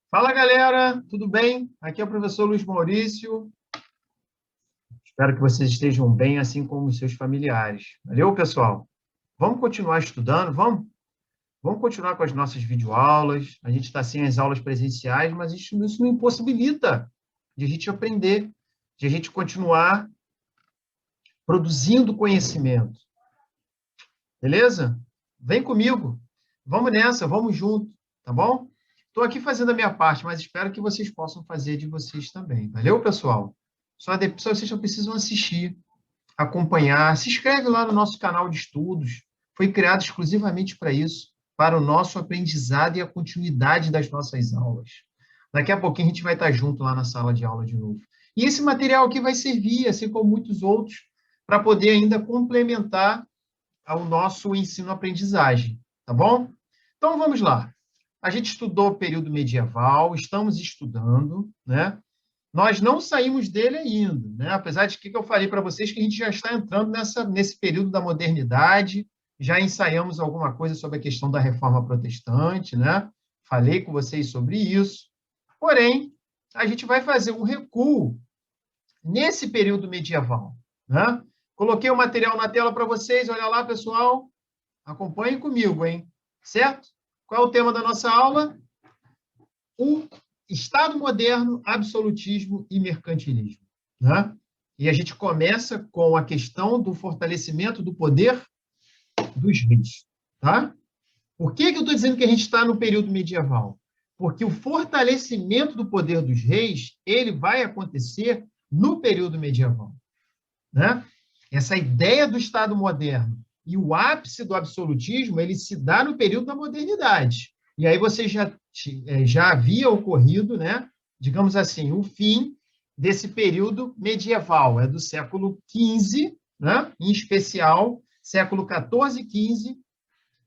Fala, galera, tudo bem? Aqui é o professor Luiz Maurício. Espero que vocês estejam bem, assim como os seus familiares. Valeu, pessoal? Vamos continuar estudando? Vamos continuar com as nossas videoaulas. A gente está sem as aulas presenciais, mas isso não impossibilita de a gente aprender, de a gente continuar produzindo conhecimento. Beleza? Vem comigo. Vamos nessa, vamos junto, tá bom? Estou aqui fazendo a minha parte, mas espero que vocês possam fazer de vocês também. Valeu, pessoal? Só vocês só precisam assistir, acompanhar. Se inscreve lá no nosso canal de estudos. Foi criado exclusivamente para isso, para o nosso aprendizado e a continuidade das nossas aulas. Daqui a pouquinho a gente vai estar junto lá na sala de aula de novo. E esse material aqui vai servir, assim como muitos outros, para poder ainda complementar ao nosso ensino-aprendizagem, tá bom? Então, vamos lá. A gente estudou o período medieval, estamos estudando, né? Nós não saímos dele ainda, né? Apesar de que eu falei para vocês que a gente já está entrando nesse período da modernidade, já ensaiamos alguma coisa sobre a questão da reforma protestante, né? Falei com vocês sobre isso. Porém, a gente vai fazer um recuo nesse período medieval, né? Coloquei o material na tela para vocês, olha lá, pessoal. Acompanhem comigo, hein? Certo? Qual é o tema da nossa aula? O Estado moderno, absolutismo e mercantilismo. Né? E a gente começa com a questão do fortalecimento do poder dos reis. Tá? Por que eu estou dizendo que a gente está no período medieval? Porque o fortalecimento do poder dos reis ele vai acontecer no período medieval. Né? Essa ideia do Estado moderno e o ápice do absolutismo, ele se dá no período da modernidade. E aí você já havia ocorrido, né, digamos assim, o fim desse período medieval, é do século XV, né, em especial, século XIV e XV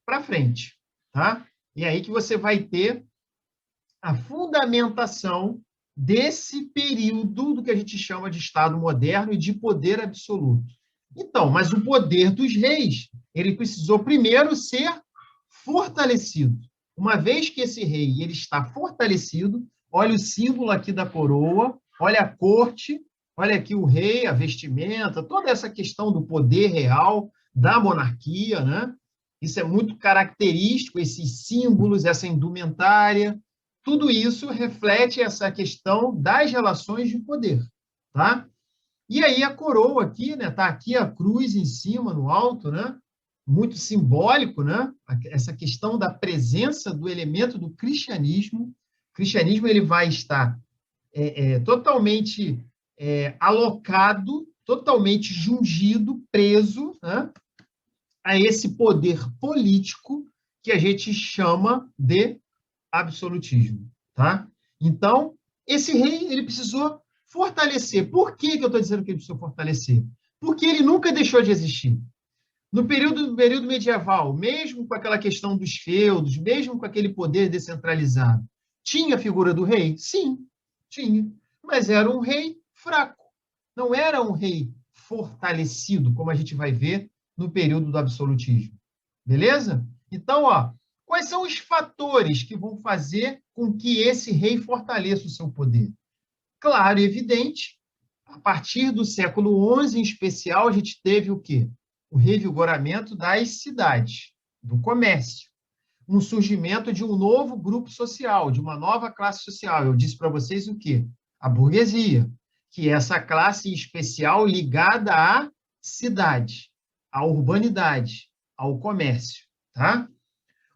para frente. Tá? E aí que você vai ter a fundamentação desse período do que a gente chama de Estado moderno e de poder absoluto. Então, mas o poder dos reis, ele precisou primeiro ser fortalecido. Uma vez que esse rei ele está fortalecido, olha o símbolo aqui da coroa, olha a corte, olha aqui o rei, a vestimenta, toda essa questão do poder real, da monarquia, né? Isso é muito característico, esses símbolos, essa indumentária, tudo isso reflete essa questão das relações de poder, tá? E aí a coroa aqui, né? Tá aqui a cruz em cima, no alto, né? Muito simbólico, né? Essa questão da presença do elemento do cristianismo. O cristianismo ele vai estar totalmente alocado, totalmente jungido, preso, né? A esse poder político que a gente chama de absolutismo, tá? Então, esse rei, ele precisou fortalecer. Por que eu estou dizendo que ele precisou fortalecer? Porque ele nunca deixou de existir. No período medieval, mesmo com aquela questão dos feudos, mesmo com aquele poder descentralizado, tinha a figura do rei? Sim, tinha. Mas era um rei fraco. Não era um rei fortalecido, como a gente vai ver no período do absolutismo. Beleza? Então, ó, quais são os fatores que vão fazer com que esse rei fortaleça o seu poder? Claro e evidente, a partir do século XI, em especial, a gente teve o quê? O revigoramento das cidades, do comércio, um surgimento de um novo grupo social, de uma nova classe social. Eu disse para vocês o quê? A burguesia, que é essa classe especial ligada à cidade, à urbanidade, ao comércio, tá?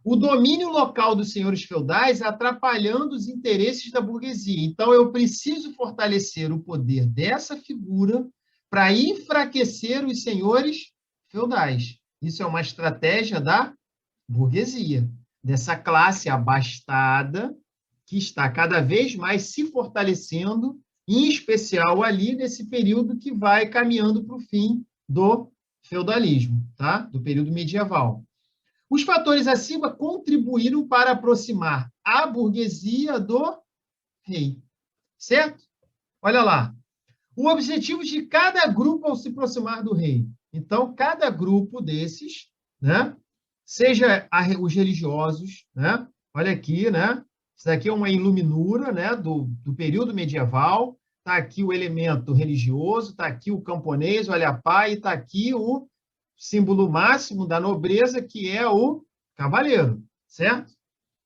O domínio local dos senhores feudais atrapalhando os interesses da burguesia. Então, eu preciso fortalecer o poder dessa figura para enfraquecer os senhores feudais. Isso é uma estratégia da burguesia, dessa classe abastada que está cada vez mais se fortalecendo, em especial ali nesse período que vai caminhando para o fim do feudalismo, tá? Do período medieval. Os fatores acima contribuíram para aproximar a burguesia do rei, certo? Olha lá. O objetivo de cada grupo ao se aproximar do rei. Então, cada grupo desses, né, seja os religiosos, né? Olha aqui, né? Isso daqui é uma iluminura, né, do período medieval. Está aqui o elemento religioso, está aqui o camponês, o alhapai, e está aqui o símbolo máximo da nobreza, que é o cavaleiro, certo?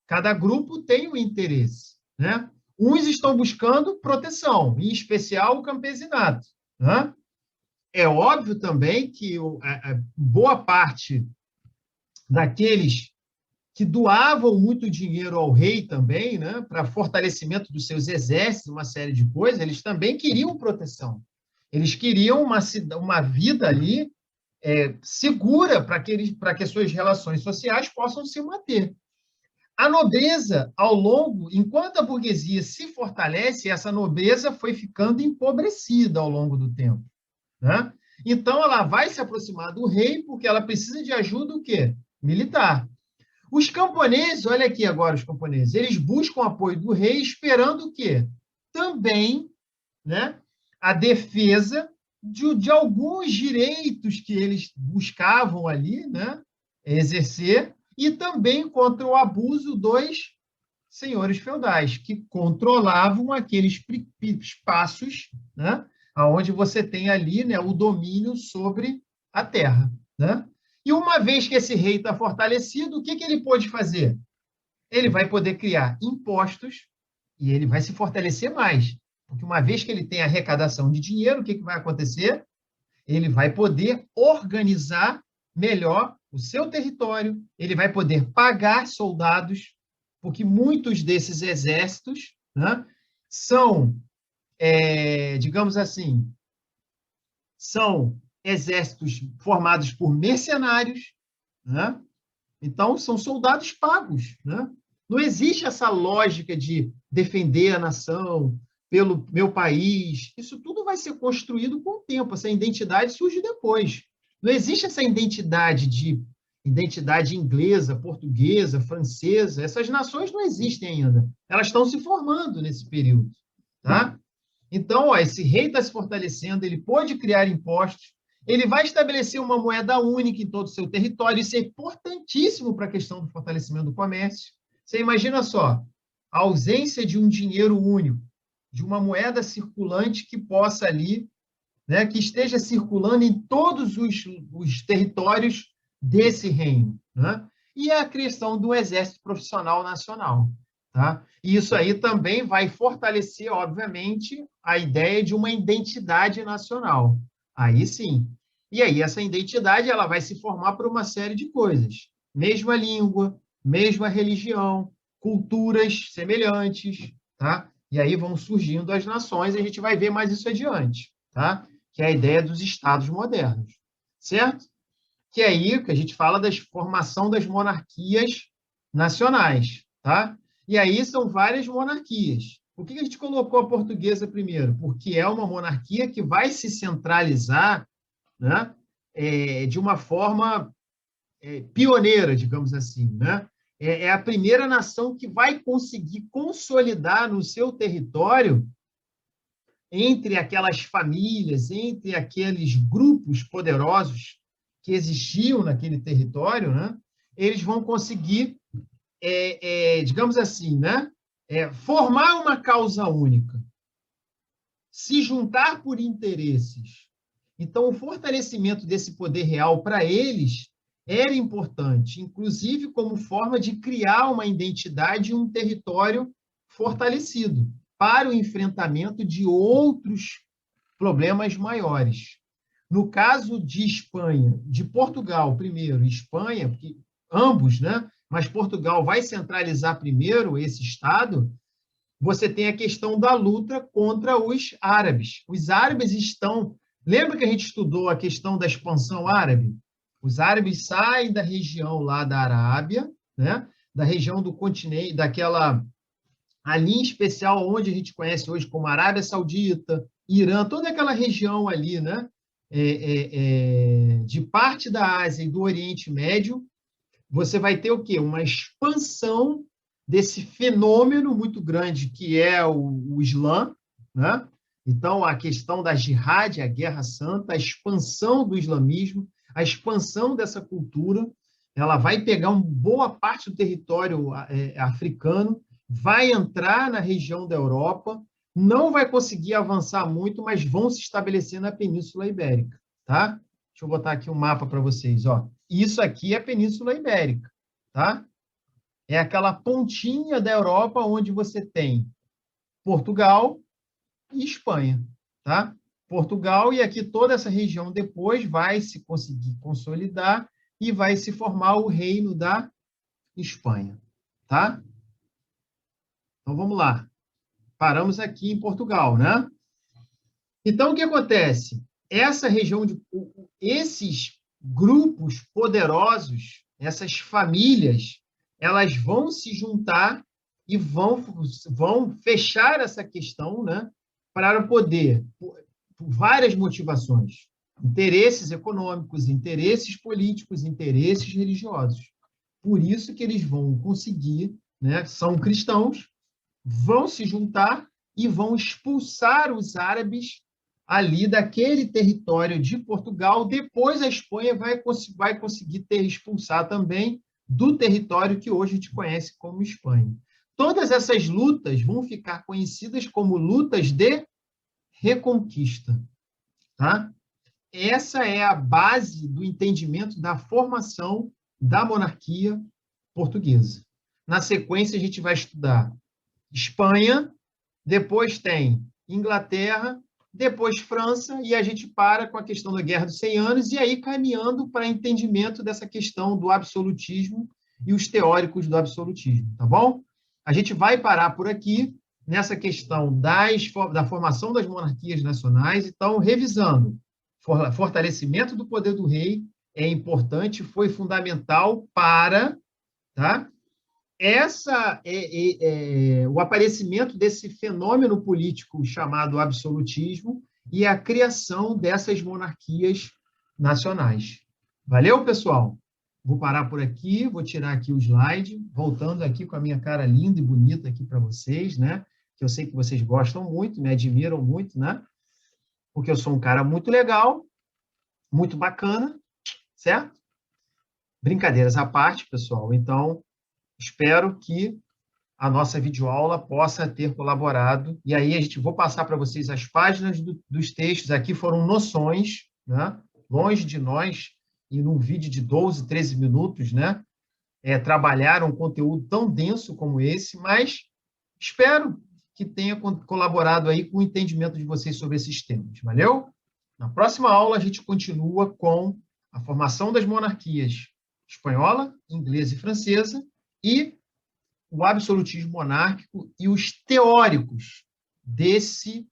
Cada grupo tem um interesse, né? Uns estão buscando proteção, em especial o campesinato, né? É óbvio também que a boa parte daqueles que doavam muito dinheiro ao rei também, né, para fortalecimento dos seus exércitos, uma série de coisas, eles também queriam proteção. Eles queriam uma vida ali segura para que as suas relações sociais possam se manter. A nobreza, ao longo, enquanto a burguesia se fortalece, essa nobreza foi ficando empobrecida ao longo do tempo, né? Então, ela vai se aproximar do rei porque ela precisa de ajuda o quê? Militar. Os camponeses, olha aqui agora os camponeses, eles buscam apoio do rei esperando o quê? Também, né, a defesa de alguns direitos que eles buscavam ali, né, exercer, e também contra o abuso dos senhores feudais, que controlavam aqueles espaços, né, onde você tem ali, né, o domínio sobre a terra, né? E uma vez que esse rei está fortalecido, o que ele pode fazer? Ele vai poder criar impostos e ele vai se fortalecer mais. Porque uma vez que ele tem arrecadação de dinheiro, o que vai acontecer? Ele vai poder organizar melhor o seu território, ele vai poder pagar soldados, porque muitos desses exércitos, né, são, digamos assim, são exércitos formados por mercenários, né? Então, são soldados pagos, né? Não existe essa lógica de defender a nação pelo meu país. Isso tudo vai ser construído com o tempo. Essa identidade surge depois. Não existe essa identidade inglesa, portuguesa, francesa. Essas nações não existem ainda. Elas estão se formando nesse período, tá? Então, esse rei está se fortalecendo, ele pode criar impostos, ele vai estabelecer uma moeda única em todo o seu território, isso é importantíssimo para a questão do fortalecimento do comércio. Você imagina só, a ausência de um dinheiro único, de uma moeda circulante que possa ali, né, que esteja circulando em todos os territórios desse reino, né? E a questão do exército profissional nacional. Tá? E isso aí também vai fortalecer, obviamente, a ideia de uma identidade nacional. Aí sim. E aí essa identidade ela vai se formar por uma série de coisas. Mesma língua, mesma religião, culturas semelhantes, tá? E aí vão surgindo as nações e a gente vai ver mais isso adiante, tá? Que é a ideia dos estados modernos, certo? Que é aí que a gente fala da formação das monarquias nacionais, tá? E aí são várias monarquias. Por que a gente colocou a portuguesa primeiro? Porque é uma monarquia que vai se centralizar, né, de uma forma pioneira, digamos assim, né? É a primeira nação que vai conseguir consolidar no seu território, entre aquelas famílias, entre aqueles grupos poderosos que existiam naquele território, né? Eles vão conseguir digamos assim, né? Formar uma causa única, se juntar por interesses. Então, o fortalecimento desse poder real para eles era importante, inclusive como forma de criar uma identidade e um território fortalecido para o enfrentamento de outros problemas maiores. No caso de Espanha, de Portugal primeiro, Espanha, porque ambos, né? Mas Portugal vai centralizar primeiro esse Estado, você tem a questão da luta contra os árabes. Os árabes estão... Lembra que a gente estudou a questão da expansão árabe? Os árabes saem da região lá da Arábia, né? Da região do continente, daquela ali em especial onde a gente conhece hoje como Arábia Saudita, Irã, toda aquela região ali, né? De parte da Ásia e do Oriente Médio, você vai ter o quê? Uma expansão desse fenômeno muito grande que é o Islã, né? Então, a questão da jihad, a guerra santa, a expansão do islamismo, a expansão dessa cultura, ela vai pegar uma boa parte do território africano vai entrar na região da Europa, não vai conseguir avançar muito, mas vão se estabelecer na Península Ibérica, tá? Deixa eu botar aqui um mapa para vocês, ó. Isso aqui é a Península Ibérica, tá? É aquela pontinha da Europa onde você tem Portugal e Espanha, tá? Portugal e aqui toda essa região depois vai se conseguir consolidar e vai se formar o Reino da Espanha, tá? Então vamos lá. Paramos aqui em Portugal, né? Então o que acontece? Essa região de esses grupos poderosos, essas famílias, elas vão se juntar e vão fechar essa questão, né, para poder, por várias motivações, interesses econômicos, interesses políticos, interesses religiosos. Por isso que eles vão conseguir, né, são cristãos, vão se juntar e vão expulsar os árabes ali daquele território de Portugal. Depois a Espanha vai conseguir expulsar também do território que hoje a gente conhece como Espanha. Todas essas lutas vão ficar conhecidas como lutas de reconquista, tá? Essa é a base do entendimento da formação da monarquia portuguesa. Na sequência, a gente vai estudar Espanha, depois tem Inglaterra, depois França, e a gente para com a questão da Guerra dos 100 Anos, e aí caminhando para entendimento dessa questão do absolutismo e os teóricos do absolutismo, tá bom? A gente vai parar por aqui, nessa questão da formação das monarquias nacionais. Então, revisando, fortalecimento do poder do rei é importante, foi fundamental para, tá? O aparecimento desse fenômeno político chamado absolutismo e a criação dessas monarquias nacionais. Valeu, pessoal? Vou parar por aqui, vou tirar aqui o slide, voltando aqui com a minha cara linda e bonita aqui para vocês, né? Que eu sei que vocês gostam muito, me admiram muito, né? Porque eu sou um cara muito legal, muito bacana, certo? Brincadeiras à parte, pessoal. Então, espero que a nossa videoaula possa ter colaborado. E aí, vou passar para vocês as páginas dos textos. Aqui foram noções, né? Longe de nós, e num vídeo de 12, 13 minutos, né? Trabalhar um conteúdo tão denso como esse, mas espero que tenha colaborado aí com o entendimento de vocês sobre esses temas. Valeu? Na próxima aula, a gente continua com a formação das monarquias espanhola, inglesa e francesa, e o absolutismo monárquico e os teóricos desse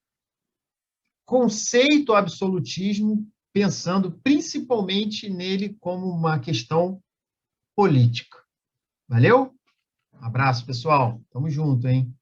conceito absolutismo, pensando principalmente nele como uma questão política. Valeu? Um abraço, pessoal. Tamo junto, hein?